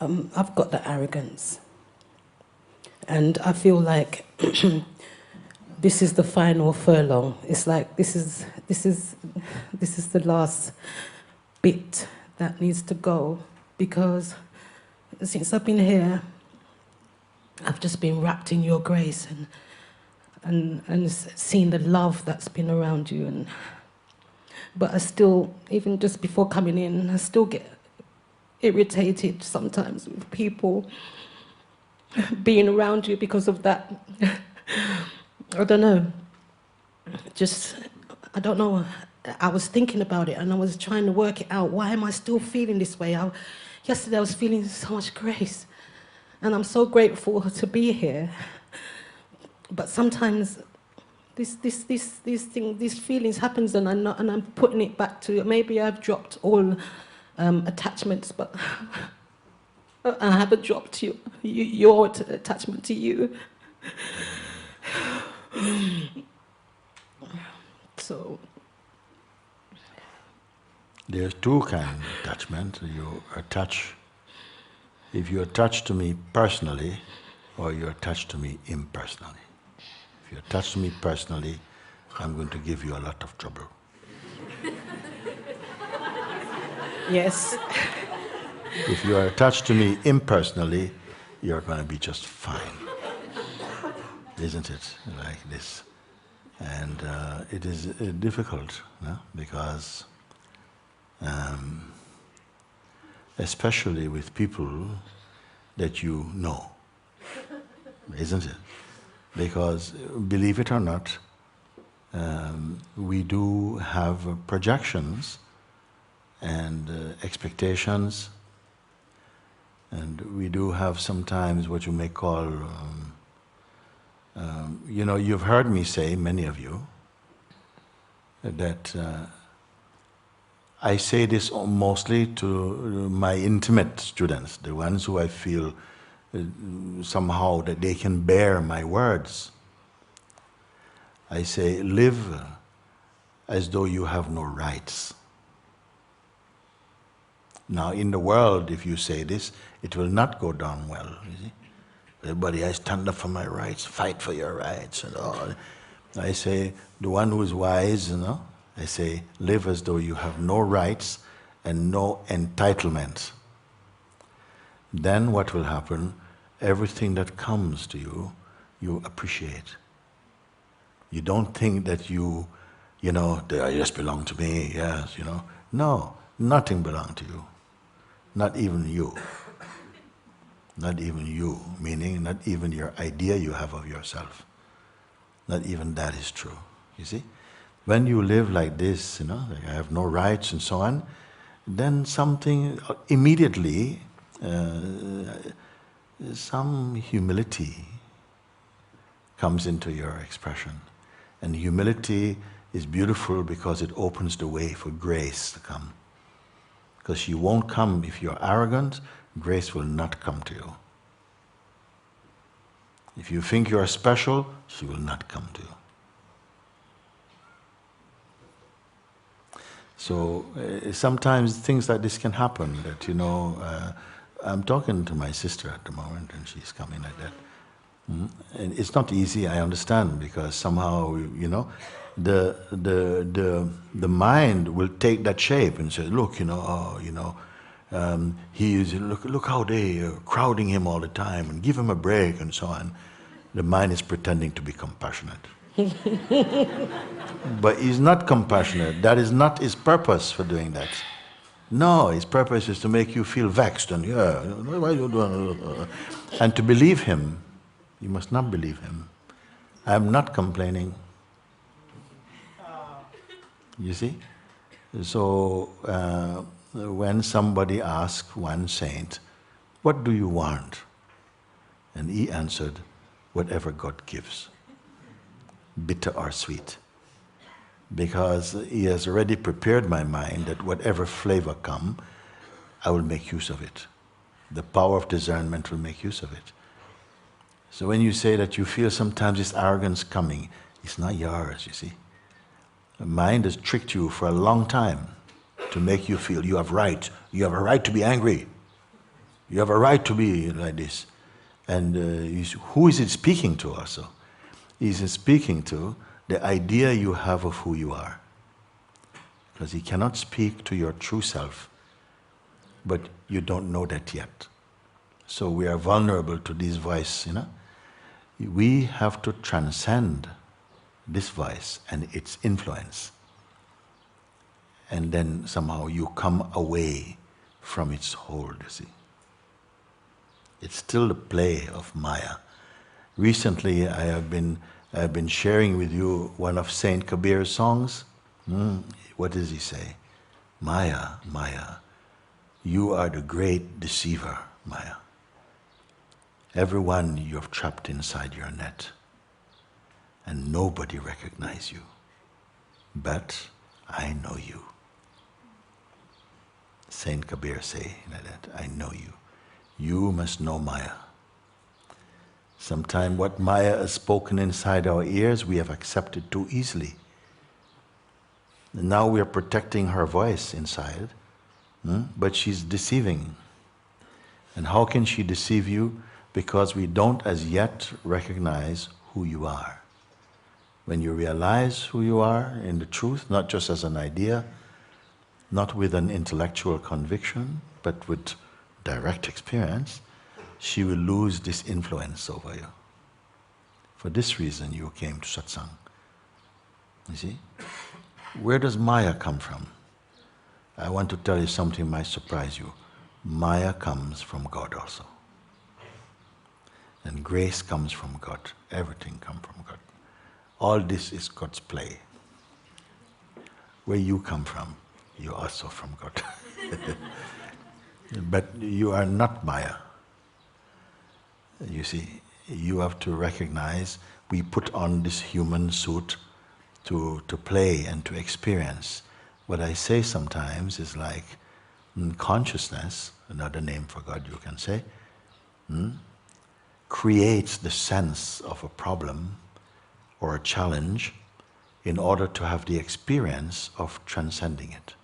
I've got the arrogance. And I feel like this is the final furlong. It's like this is the last bit that needs to go, because since I've been here, I've just been wrapped in your grace and seen the love that's been around you. But I still, even just before coming in, I still get irritated sometimes with people being around you because of that. I don't know. I don't know. I was thinking about it and I was trying to work it out. Why am I still feeling this way? Yesterday I was feeling so much grace. And I'm so grateful to be here. But sometimes these feelings happens and I'm putting it back to, maybe I've dropped all attachments, but I haven't dropped your attachment to you. So there's two kinds of attachment. You attach, if you attach to me personally, or you attach to me impersonally. If you attach to me personally, I'm going to give you a lot of trouble. Yes. If you are attached to me impersonally, you're going to be just fine. Isn't it? Like this. And it is difficult, no? Because especially with people that you know, isn't it? Because, believe it or not, we do have projections and expectations, and we do have sometimes what you may call, you know, you've heard me say, many of you, that I say this mostly to my intimate students, the ones who I feel somehow that they can bear my words. I say, live as though you have no rights. Now, in the world, if you say this, it will not go down well, you see. Everybody, I stand up for my rights, fight for your rights and all. I say, the one who is wise, you know, I say, live as though you have no rights and no entitlements. Then what will happen? Everything that comes to you, you appreciate. You don't think that you know, they just belong to me, yes, you know. No, nothing belongs to you. Not even you. Not even you, meaning not even your idea you have of yourself. Not even that is true, you see. When you live like this, you know, like I have no rights and so on, then something immediately, some humility comes into your expression. And humility is beautiful because it opens the way for grace to come. Because she won't come if you're arrogant, grace will not come to you. If you think you're special, she will not come to you. So sometimes things like this can happen, that, you know, I'm talking to my sister at the moment and she's coming like that. And it's not easy, I understand, because somehow, you know, the mind will take that shape and say, look, you know, he is, look how they are crowding him all the time and give him a break and so on. The mind is pretending to be compassionate. But he's not compassionate. That is not his purpose for doing that. No, his purpose is to make you feel vexed and, yeah, why are you doing? And to believe him, you must not believe him. I am not complaining. You see? So, when somebody asked one saint, what do you want? And he answered, whatever God gives, bitter or sweet. Because he has already prepared my mind that whatever flavor come, I will make use of it. The power of discernment will make use of it. So when you say that you feel sometimes this arrogance coming, it's not yours, you see. The mind has tricked you for a long time to make you feel you have right. You have a right to be angry. You have a right to be like this. And who is it speaking to also? He's speaking to the idea you have of who you are. Because he cannot speak to your true self, but you don't know that yet. So we are vulnerable to this voice, We have to transcend this voice and its influence. And then somehow you come away from its hold, you see. It's still the play of Maya. Recently I have been sharing with you one of Saint Kabir's songs. What does he say? Maya, Maya, you are the great deceiver, Maya. Everyone you have trapped inside your net, and nobody recognizes you. But I know you. Saint Kabir say like that, I know you. You must know Maya. Sometimes what Maya has spoken inside our ears, we have accepted too easily. And now we are protecting her voice inside, but she's deceiving. And how can she deceive you? Because we don't as yet recognize who you are. When you realize who you are in the truth, not just as an idea, not with an intellectual conviction, but with direct experience, she will lose this influence over you. For this reason you came to satsang. You see? Where does Maya come from? I want to tell you something might surprise you. Maya comes from God also. And grace comes from God. Everything comes from God. All this is God's play. Where you come from, you're also from God. But you are not Maya. You see, you have to recognize we put on this human suit to play and to experience. What I say sometimes is like consciousness, another name for God you can say, creates the sense of a problem or a challenge in order to have the experience of transcending it.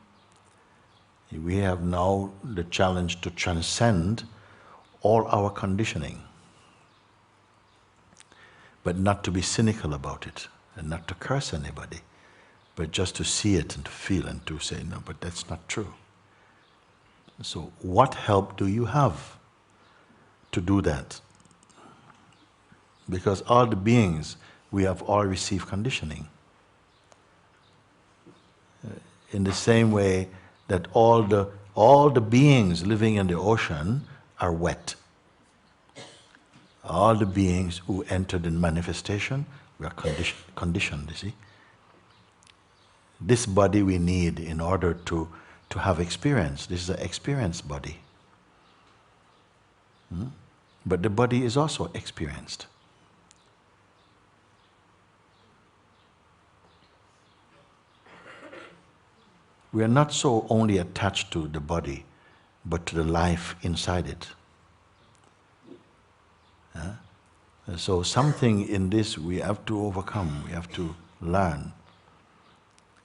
We have now the challenge to transcend all our conditioning, but not to be cynical about it and not to curse anybody, but just to see it and to feel and to say, no, but that's not true. So what help do you have to do that? Because all the beings, we have all received conditioning. In the same way that all the beings living in the ocean are wet. All the beings who entered in manifestation, we are conditioned, you see. This body we need in order to have experience. This is an experience body. But the body is also experienced. We are not so only attached to the body, but to the life inside it. So something in this we have to overcome, we have to learn.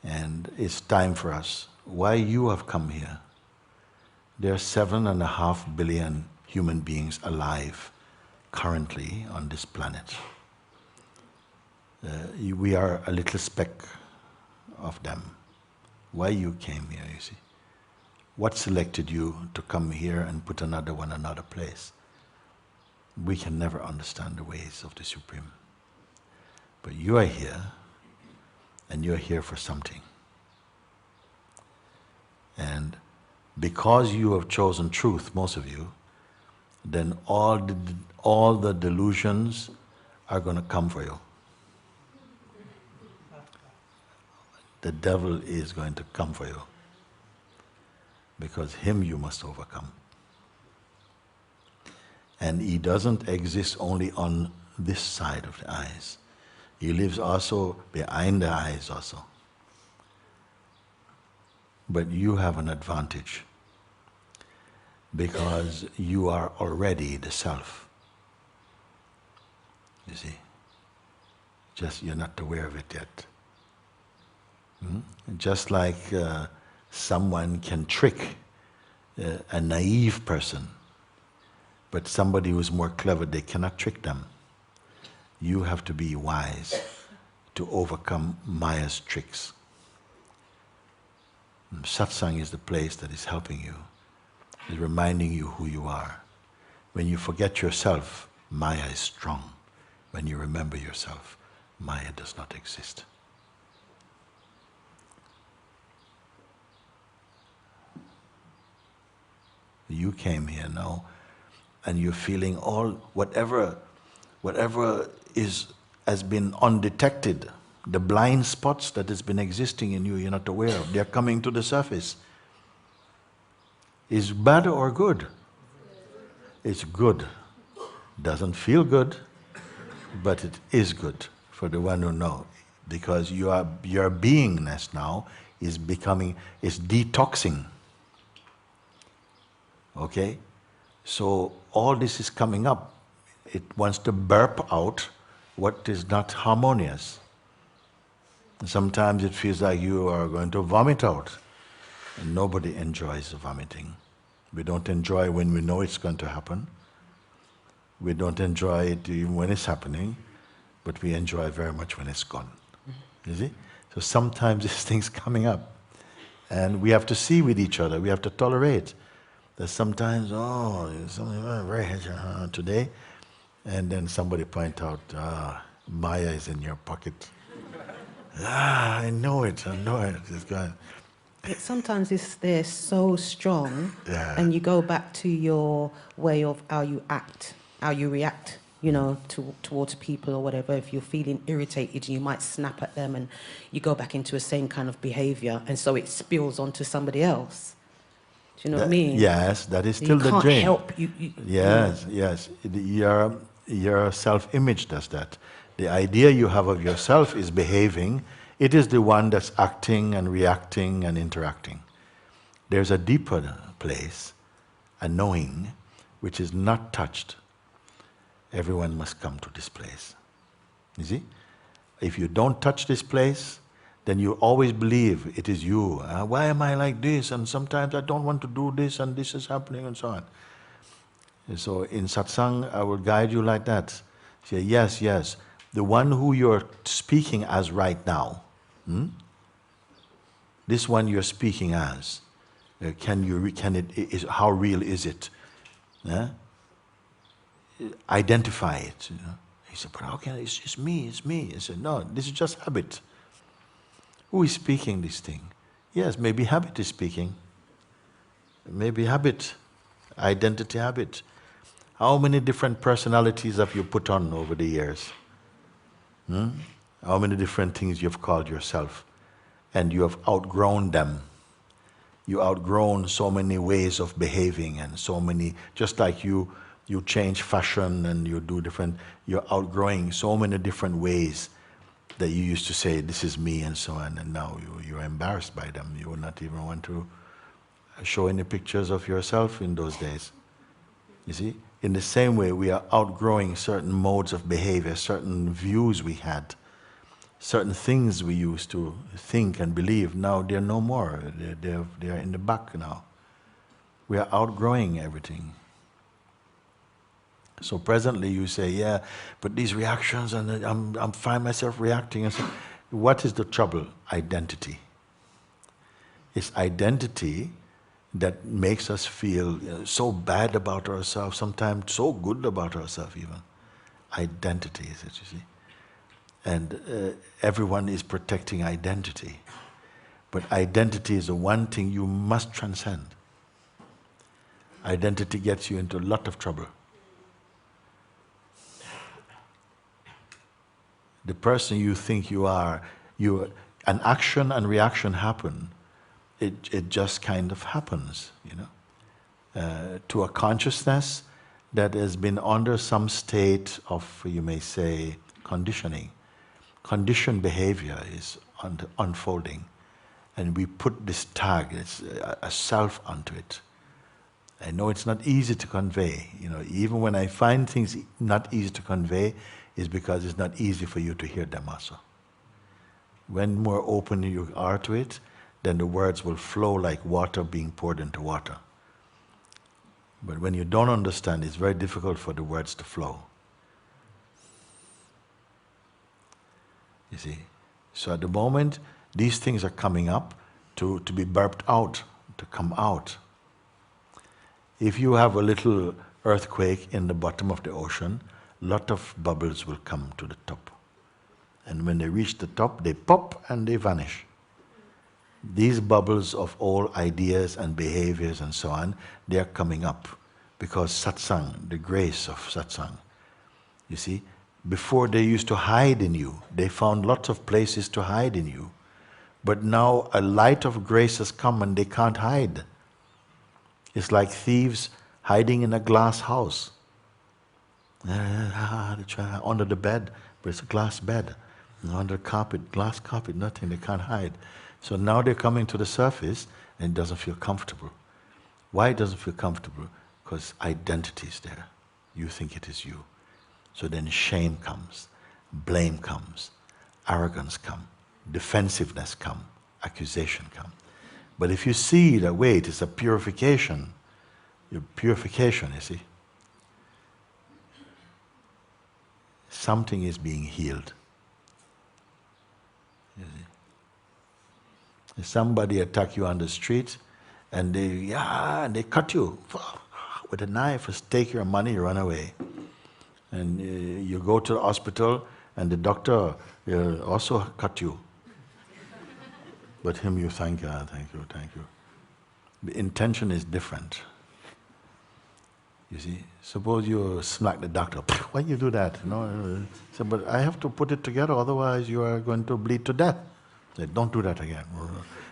And it's time for us. Why you have come here? There are 7.5 billion human beings alive currently on this planet. We are a little speck of them. Why you came here, you see? What selected you to come here and put another one another place? We can never understand the ways of the Supreme. But you are here, and you are here for something. And because you have chosen truth, most of you, then all the delusions are going to come for you. The devil is going to come for you, because him you must overcome. And he doesn't exist only on this side of the eyes. He lives also behind the eyes also. But you have an advantage, because you are already the self. You see? Just you're not aware of it yet. Just like someone can trick a naive person But somebody who's more clever, they cannot trick them. You have to be wise to overcome Maya's tricks. And satsang is the place that is helping you, is reminding you who you are. When you forget yourself, Maya is strong. When you remember yourself, Maya does not exist. You came here now, and you're feeling all whatever has been undetected, the blind spots that has been existing in you, you're not aware of. They're coming to the surface. Is bad or good? It's good. Doesn't feel good, but it is good for the one who knows, because your beingness now is detoxing. Okay? So all this is coming up. It wants to burp out what is not harmonious. Sometimes it feels like you are going to vomit out. And nobody enjoys vomiting. We don't enjoy when we know it's going to happen. We don't enjoy it even when it's happening, but we enjoy very much when it's gone. You see? So sometimes this thing's coming up. And we have to see with each other, we have to tolerate that sometimes, something very today, and then somebody point out, Maya is in your pocket. I know it, it's gone. They're so strong, and you go back to your way of how you act, how you react, towards people or whatever. If you're feeling irritated, you might snap at them, and you go back into the same kind of behavior, and so it spills onto somebody else. Do you know what I mean? Yes, that is still the drain. You can't drain. help. Yes. Your self-image does that. The idea you have of yourself is behaving. It is the one that's acting and reacting and interacting. There's a deeper place, a knowing, which is not touched. Everyone must come to this place. You see? If you don't touch this place, then you always believe it is you. Why am I like this? And sometimes I don't want to do this, and this is happening, and so on. And so in satsang, I will guide you like that. Say, yes, the one who you're speaking as right now, this one you're speaking as, how real is it? Identify it. He said, but how can it's me? I said, no, this is just habit. Who is speaking this thing? Yes, maybe habit is speaking. Maybe habit, identity habit. How many different personalities have you put on over the years? How many different things you've called yourself? And you have outgrown them. You outgrown so many ways of behaving, and so many, just like you change fashion and you do different, you're outgrowing so many different ways that you used to say, this is me, and so on, and now you're embarrassed by them. You would not even want to show any pictures of yourself in those days. You see? In the same way, we are outgrowing certain modes of behavior, certain views we had, certain things we used to think and believe. Now they're no more. They're in the back now. We are outgrowing everything. So presently you say, yeah, but these reactions, and I'm find myself reacting. And so, what is the trouble? Identity. It's identity that makes us feel so bad about ourselves, sometimes so good about ourselves even. Identity is it, you see. And everyone is protecting identity. But identity is the one thing you must transcend. Identity gets you into a lot of trouble. The person you think you are, an action and reaction happen. It just kind of happens, to a consciousness that has been under some state of, you may say, conditioning. Conditioned behavior is unfolding, and we put this tag, it's a self onto it. I know it's not easy to convey. Even when I find things not easy to convey, is because it's not easy for you to hear them also. When more open you are to it, then the words will flow like water being poured into water. But when you don't understand, it's very difficult for the words to flow. You see? So at the moment, these things are coming up to be burped out, to come out. If you have a little earthquake in the bottom of the ocean, a lot of bubbles will come to the top. And when they reach the top, they pop and they vanish. These bubbles of all ideas and behaviors and so on, they are coming up because satsang, the grace of satsang. You see, before they used to hide in you, they found lots of places to hide in you. But now a light of grace has come and they can't hide. It's like thieves hiding in a glass house. Under the bed, but it's a glass bed. Under the carpet, glass carpet, nothing, they can't hide. So now they're coming to the surface and it doesn't feel comfortable. Why it doesn't feel comfortable? Because identity is there. You think it is you. So then shame comes, blame comes, arrogance comes, defensiveness comes, accusation comes. But if you see that, wait, it's a purification, your purification, you see, something is being healed. You see? If somebody attack you on the street and they cut you with a knife, take your money, you run away. And you go to the hospital and the doctor also cut you. But him you thank God, thank you, thank you. The intention is different. You see, suppose you smack the doctor, why you do that? So, but I have to put it together, otherwise you are going to bleed to death. Say, don't do that again.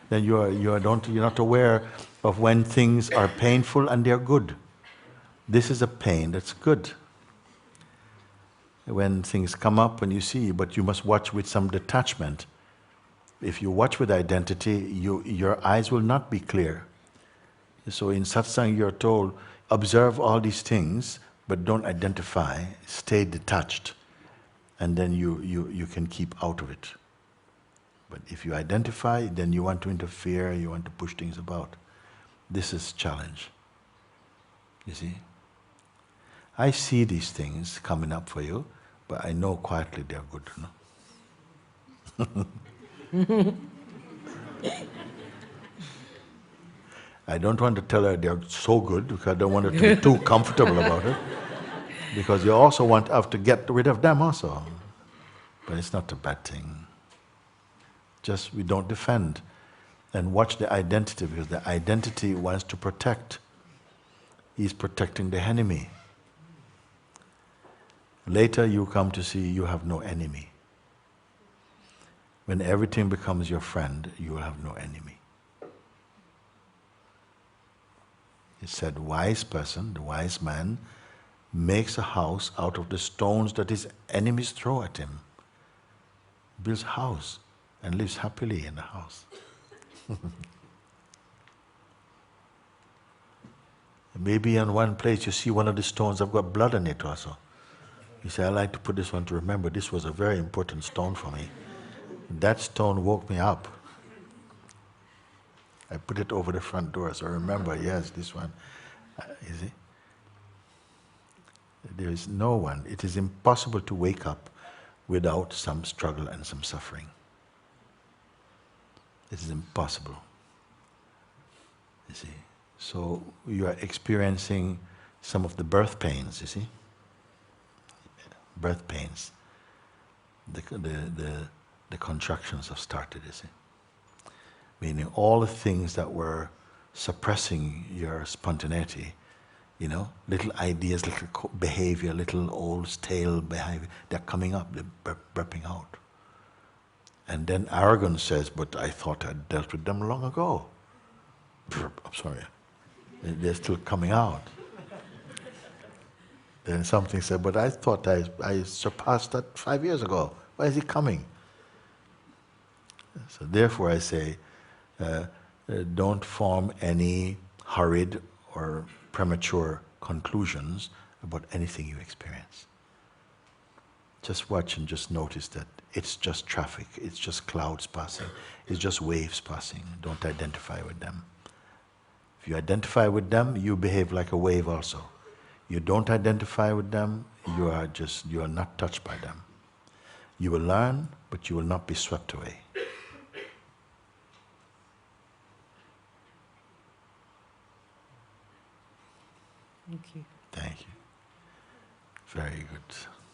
Then you're not aware of when things are painful and they're good. This is a pain that's good. When things come up and you see, but you must watch with some detachment. If you watch with identity, your eyes will not be clear. So in satsang you're told, observe all these things, but don't identify, stay detached, and then you can keep out of it. But if you identify, then you want to interfere, you want to push things about. This is challenge. You see? I see these things coming up for you, but I know quietly they're good. No? I don't want to tell her they're so good because I don't want her to be too comfortable about it. Because you also want us to get rid of them also. But it's not a bad thing. Just we don't defend. And watch the identity, because the identity wants to protect. He's protecting the enemy. Later you come to see you have no enemy. When everything becomes your friend, you will have no enemy. It said, wise person, the wise man, makes a house out of the stones that his enemies throw at him. Builds a house and lives happily in the house. Maybe in one place you see one of the stones have got blood on it also. You say, I like to put this one to remember this was a very important stone for me. That stone woke me up. I put it over the front door, so I remember, yes, this one. You see? There is no one. It is impossible to wake up without some struggle and some suffering. It is impossible. You see? So you are experiencing some of the birth pains, you see? Birth pains. The contractions have started, you see? Meaning all the things that were suppressing your spontaneity, little ideas, little behavior, little old stale behavior, they're coming up, they're burping out. And then arrogance says, but I thought I'd dealt with them long ago. I'm sorry. They're still coming out. Then something said, but I thought I surpassed that 5 years ago. Why is it coming? So therefore I say, don't form any hurried or premature conclusions about anything you experience. Just watch and just notice that it's just traffic, it's just clouds passing, it's just waves passing. Don't identify with them. If you identify with them, you behave like a wave also. You don't identify with them, you are not touched by them. You will learn, but you will not be swept away. Thank you. Thank you. Very good.